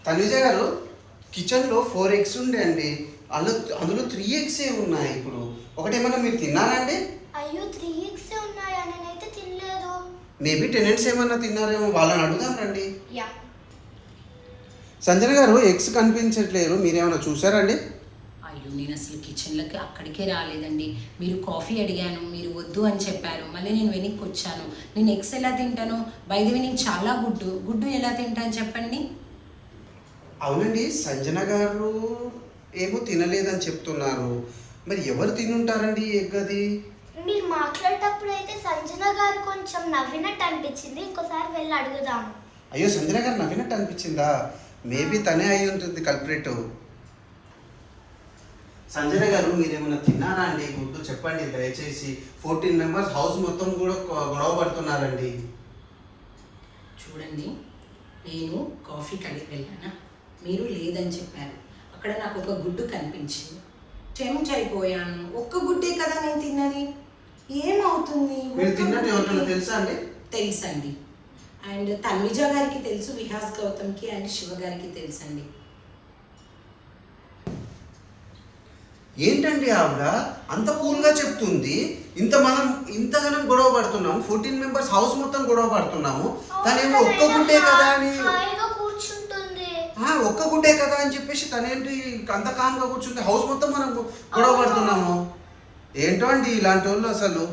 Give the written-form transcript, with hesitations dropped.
తనుజ గారు, కిచెన్లో 4 ఎగ్స్ ఉండే అండి. అందులో 3 ఎగ్సే ఉన్నాయి. ఇప్పుడు ఒకటేమన్నా మీరు తిన్నారా అండి? అయ్యో 3 ఎగ్సే ఉన్నాయా? నేనైతే తినలేదు. మేబీ టెనెంట్స్ ఏమన్నా తిన్నారేమో, వాళ్ళని అడుగుదాం రండి. యా. సంజన గారు, ఎగ్స్ కనిపించట్లేరు, మీరేమైనా చూసారండి? అయ్యో నేను అసలు కిచెన్లోకి అక్కడికే రాలేదండి. మీరు కాఫీ అడిగాను, మీరు వద్దు అని చెప్పారు. మళ్ళీ నేను వెనక్కి వచ్చాను. నేను ఎగ్స్ ఎలా తింటాను? బైదవి నేను చాలా గుడ్డు ఎలా తింటాను చెప్పండి. అవునండి, సంజన గారు ఏమో తినలేదని చెప్తున్నారు. మరి ఎవరు తినుంటారండి ఎగ్ అది? మీరు మాట్లాడేటప్పుడు అయితే సంజన గారు కొంచెం నవ్వినట్టు అనిపించింది. ఇంకోసారి వెళ్ళి అడుగుదాము. అయ్యో, సంజన గారు నవ్వినట్టు అనిపించిందా? మేబీ తనే అయి ఉంటుంది కల్ప్రిట్. సంజన గారు, మీరేమైనా తిన్నారా అండి? గుడ్డు చెప్పండి దయచేసి. 14 మెంబర్స్ హౌస్ మొత్తం కూడా గొడవ పడుతున్నారండి. చూడండి, నేను కాఫీ కడిగి వెళ్ళానా, మీరు లేదని చెప్పారు. అక్కడ నాకు ఒక గుడ్డు కనిపించింది, టెంప్ట్ అయిపోయాను. ఒక్క గుడ్డే కదా నేను తిన్నది, ఏమవుతుంది? మీరు తిన్నట్టు ఎవరికైనా తెలుసా అండి? తెలుసండి. అండ్ తన్విజ గారికి తెలుసు, విహాస్ గౌతమ్కి అండ్ శివ గారికి తెలుసండి. ఏంటండి ఆవిడ అంత కూల్గా చెప్తుంది? మనం ఇంతగానం గొడవ పడుతున్నాము, 14 మెంబర్స్ హౌస్ మొత్తం గొడవ పడుతున్నాము. తనేమో ఒక్క గుడ్డే కదా అని కూర్చుంటుంది. ఒక్క గుడ్డే కదా అని చెప్పేసి తనేంటి అంత కామ్గా కూర్చుంది? హౌస్ మొత్తం మనం గొడవ పడుతున్నాము. ఏంటో అండి ఇలాంటి వాళ్ళు అసలు.